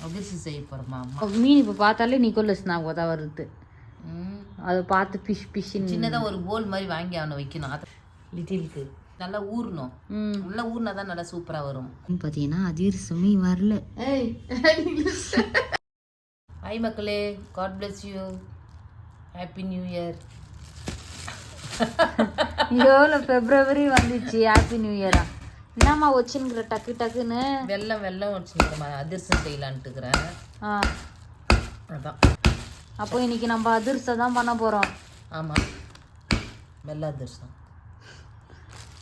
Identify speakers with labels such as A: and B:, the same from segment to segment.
A: அதிர்ஷ்டம் செய்ய போகிறோமா?
B: மீன் இப்போ பார்த்தாலே நிக்கோலஸ் நான் உதவ வருது. அதை பார்த்து பிஷ் பிஷ்ன்னு
A: சின்னதாக ஒரு போல் மாதிரி வாங்கி அவனை வைக்கணும். அது லிட்டிலுக்கு நல்லா ஊறணும். நல்லா ஊறினா தான் நல்லா சூப்பராக வரும்.
B: பார்த்தீங்கன்னா அதிர்ஷ்டமே வரல.
A: ஹாய் மக்களே, God bless you, happy new year.
B: எவ்வளோ பிப்ரவரி வந்துச்சு, ஹாப்பி நியூ இயரா? என்னம்மா வச்சுங்கிற டக்கு டக்குன்னு?
A: வெள்ளம் வச்சுக்கிறேன், அதிர்ஷ்டம் செய்யலான்ட்டுக்கிறேன். அதான்
B: அப்போ இன்னைக்கு நம்ம அதிர்ஷ்டம் தான் பண்ண போகிறோம்.
A: ஆமாம், வெள்ளை அதிர்ஷ்டம்.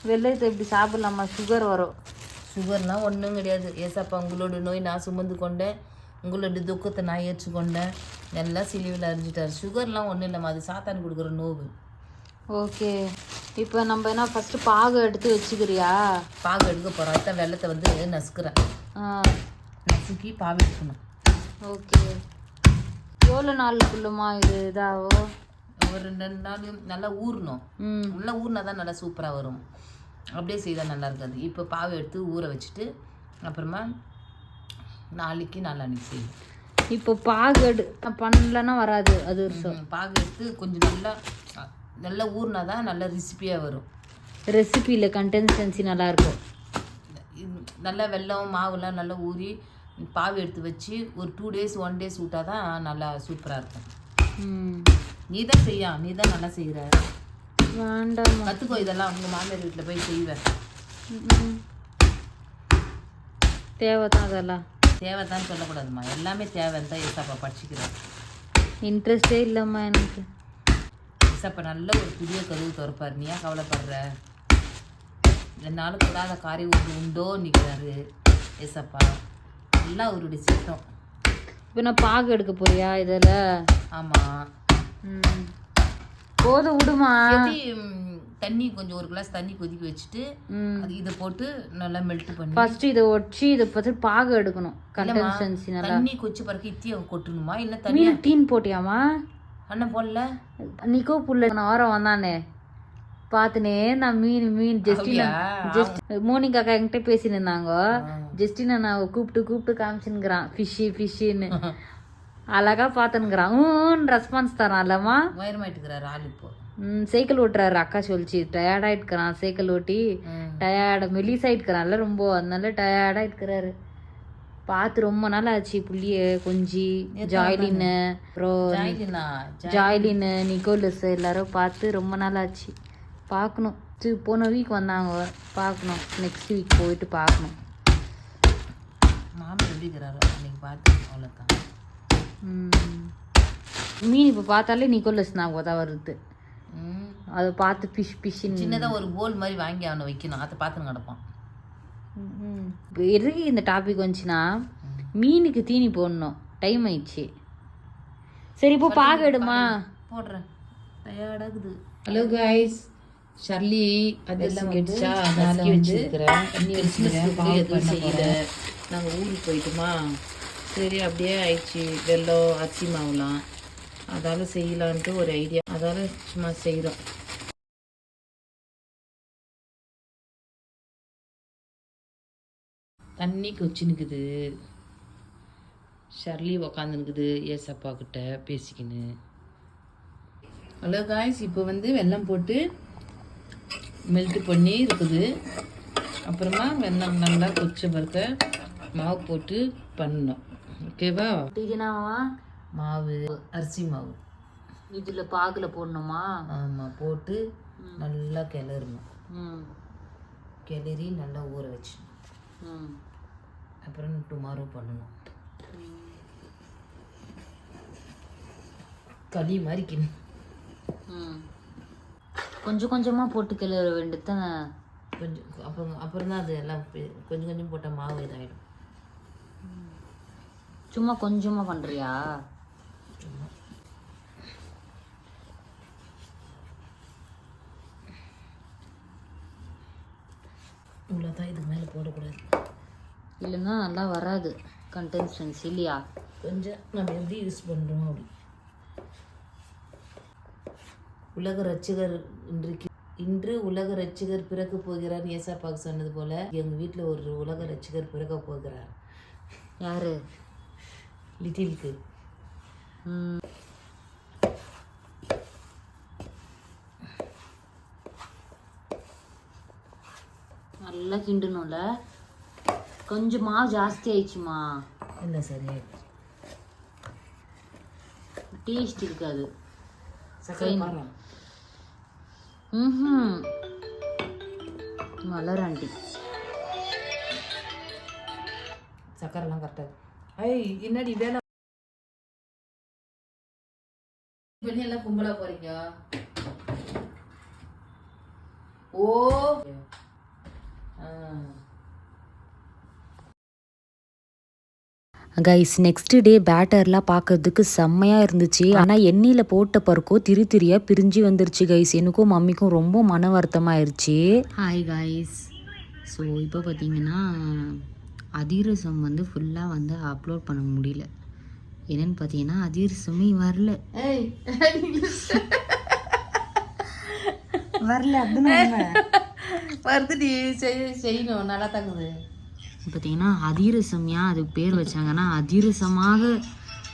B: வெள்ளத்தை எப்படி சாப்பிடலாமா? சுகர் வரும்.
A: சுகர்லாம் ஒன்றும் கிடையாது. ஏசாப்பா உங்களோட நோய் நான் சுமந்து கொண்டேன், உங்களோட துக்கத்தை நான் ஏற்றுக்கொண்டேன், எல்லாம் சிலிவில் அறிஞ்சிட்டார். சுகர்லாம் ஒன்றும் இல்லைம்மா, அது சாத்தான் கொடுக்குற நோவு.
B: ஓகே, இப்போ நம்ம என்ன ஃபஸ்ட்டு பாகு எடுத்து வச்சுக்கிறியா?
A: பாகு எடுக்க போகிறோம். அதுதான் வெள்ளத்தை வந்து நசுக்கிறேன். நசுக்கி பாகு எடுக்கணும்.
B: ஓகே, எவ்வளோ நாளுக்குள்ளமா இது இதாகும்?
A: ஒரு 2 நாள் நல்லா ஊறணும். நல்லா ஊறினா தான் நல்லா சூப்பராக வரும். அப்படியே செய்தால் நல்லா இருக்காது. இப்போ பாவை எடுத்து ஊற வச்சுட்டு அப்புறமா நாளைக்கு நாளான்னைக்கு செய்யும்.
B: இப்போ பாகு பண்ணலன்னா வராது அது.
A: பாகு எடுத்து கொஞ்சம் நல்லா ஊறினா தான் நல்லா ரெசிபியாக வரும்.
B: ரெசிபியில் கன்சிஸ்டன்சி நல்லாயிருக்கும்.
A: நல்லா வெல்லம் மாவுலாம் நல்லா ஊறி பாவு எடுத்து வச்சு ஒரு 2 days 1 days விட்டால் தான் நல்லா சூப்பராக இருக்கும். நீ தான் நீ தான் நல்லா செய்கிற.
B: வேண்டாம்,
A: கற்றுக்கோ இதெல்லாம். உங்கள் மாமியார் வீட்டில் போய் செய்வேன்.
B: தேவைதான், அதெல்லாம்
A: தேவைதான் சொல்லக்கூடாதும்மா, எல்லாமே தேவைன்னு தான் ஏசாப்பா படிச்சுக்கிறேன்.
B: இன்ட்ரெஸ்டே இல்லைம்மா எனக்கு.
A: ஏசாப்பா நல்ல ஒரு புதிய கதவு திறப்பார். நீ ஏன் கவலைப்படுற? என்னாலும் கூடாத காரியம் உண்டோ நிற்கிறாரு ஏசாப்பா. எல்லாம் அவருடைய சித்தம்.
B: இப்போ நான் பாகு எடுக்க போறியா இதில்?
A: ஆமாம்,
B: போத விடுமா.
A: தண்ணி கொஞ்சம் 1 glass தண்ணி கொதிக்க வச்சுட்டு அது இதை போட்டு நல்லா மெல்ட் பண்ணி
B: ஃபர்ஸ்ட் இதை ஒட்டி இதை பார்த்து பாகு எடுக்கணும். கன்சிஸ்டன்சி நல்லா
A: தண்ணி கொச்சி பிறகு இத்தியை கொட்டணுமா? இல்லை
B: தண்ணி டீன் போட்டியாமா?
A: அண்ணன் போடல.
B: நிக்கோ புள்ள நான் வாரம் வந்தானே பார்த்துனே நான் மீன் ஜஸ்ட் மோனிகா அக்கா என்கிட்ட பேசின்னு இருந்தாங்க. ஜஸ்டின் நான் கூப்பிட்டு காமிச்சுன்னுக்குறான் ஃபிஷ்ஷுன்னு. அழகா பார்த்துன்னுக்குறான். ரெஸ்பான்ஸ் தரான் இல்லம்மா.
A: வயரமாயிட்டுக்கிறாரு ஆள். இப்போ
B: சைக்கிள் ஓட்டுறாரு. அக்கா சொல்லிச்சு டயர்டாயிட்டுக்கிறான் சைக்கிள் ஓட்டி. மெலிசாயிட்டுக்கிறான்ல ரொம்ப, அதனால டயர்டாயிட்டுக்கிறாரு. பார்த்து ரொம்ப நாள் ஆச்சு. புள்ளிய கொஞ்சி ஜாய்லின்னு அப்புறம் ஜாய்லின்னு நிக்கோலஸ் எல்லாரும் பார்த்து ரொம்ப நாள் ஆச்சு. பார்க்கணும். போன வீக் வந்தாங்க, பார்க்கணும். நெக்ஸ்ட் வீக் போயிட்டு பார்க்கணும்.
A: மாமா எப்படிக்கிறாரோ அன்னைக்கு பார்த்து அவ்வளோதான்.
B: மீன் இப்போ பார்த்தாலே நிக்கோலஸ் நான் உதவ வருது. அதை பார்த்து பிஷ்ன்னு
A: சின்னதாக ஒரு போல் மாதிரி வாங்கி அவனை வைக்கணும். அதை பார்த்துன்னு கிடப்பான்.
B: எதுக்கு இந்த டாபிக் வந்துச்சுன்னா, மீனுக்கு தீனி போடணும். டைம் ஆயிடுச்சு. சரி இப்போ பாக எடுமா.
A: போடுறேன், டயர்டாகுது. ஹலோ கைஸ், ஷர்லி அதெல்லாம் கேட்டுச்சா? அதனால வச்சுருக்கிறேன். எதுவும் செய்யல. நாங்கள் ஊருக்கு போயிட்டோமா, சரி அப்படியே ஆயிடுச்சு. வெல்லம் அரிசி மாவுலாம் அதால் செய்யலான்ட்டு ஒரு ஐடியா. அதால் சும்மா செய்கிறோம். தண்ணி கொச்சினுக்குது. ஷர்லி உக்காந்துனுக்குது ஏசப்பா கிட்ட பேசிக்கின்னு. ஹலோ காய்ஸ், இப்போ வந்து வெல்லம் போட்டு மெல்ட் பண்ணி இருக்குது. அப்புறமா வெல்லம் நல்லா கொச்ச பிறக்க மாவு போட்டு பண்ணணும். ஓகேவா? மாவு அரிசி மாவு
B: இதில் பாகுல போடணுமா?
A: ஆமாம், போட்டு நல்லா கிளறணும். கிளறி நல்லா ஊற வச்சு அப்புறம் டுமாரோ பண்ணணும். களி மாதிரி
B: கொஞ்சம் கொஞ்சமாக போட்டு கிளற வேண்டியது.
A: கொஞ்சம் அப்புறம் தான் அது எல்லாம் கொஞ்சம் கொஞ்சம் போட்டால் மாவு இதாகிடும்.
B: சும்மா கொஞ்சமாக பண்ணுறியா?
A: சும்மா இவ்வளோதான், இதுக்கு மேலே போடக்கூடாது.
B: இல்லைன்னா நல்லா வராது கன்சிஸ்டன்சி இல்லையா?
A: கொஞ்சம் நம்ம எப்படி யூஸ் பண்ணுறோம் அப்படி. உலக ரட்சகர் இன்று உலக ரட்சகர் பிறக்க போகிறார் ஏசாப்பாக்கு சொன்னது போல எங்கள் வீட்டில் ஒரு உலக ரட்சகர் பிறக்க போகிறார்.
B: யாரு?
A: லிட்டிலுக்கு.
B: நல்லா கிண்டணும்ல. கொஞ்சம் மாவு ஜாஸ்தி ஆயிடுச்சுமா.
A: இல்லை சரி,
B: டேஸ்ட் இருக்காது.
A: சக்கரை பாரம்.
B: மலராண்டி
A: சக்கரைலாம் கரெக்டாக. ஐய் என்னடி வேலை எல்லாம் கும்பலா போறீங்க? ஓ
B: கைஸ், நெக்ஸ்ட் டே பேட்டர்லாம் பார்க்கறதுக்கு செம்மையாக இருந்துச்சு. ஆனால் எண்ணெயில் போட்ட பருக்கோ திரியாக பிரிஞ்சு வந்துருச்சு கைஸ். எனக்கும் மம்மிக்கும் ரொம்ப மன வருத்தமாயிருச்சு. ஹாய் கைஸ், ஸோ இப்போ பார்த்தீங்கன்னா அதிரசம் வந்து ஃபுல்லாக வந்து அப்லோட் பண்ண முடியல. என்னென்னு பார்த்தீங்கன்னா அதிரசமே வரல.
A: வருதுடி, செய்யணும், நல்லா தாங்குது.
B: பார்த்தீங்கன்னா அதிரசம் ஏன் அதுக்கு பேர் வச்சாங்கன்னா அதிரசமாக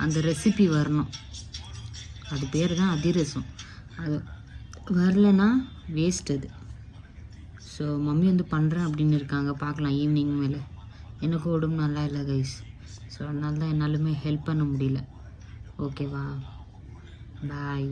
B: அந்த ரெசிபி வரணும். அது பேர் தான் அதிரசம். அது வரலன்னா வேஸ்ட் அது. ஸோ மம்மி வந்து பண்ணுறேன் அப்படின்னு இருக்காங்க. பார்க்கலாம் ஈவினிங் மேலே. எனக்கு உடம்பு நல்லா இல்லை கைஸ். ஸோ அதனால தான் என்னாலுமே ஹெல்ப் பண்ண முடியல. ஓகேவா, பாய்.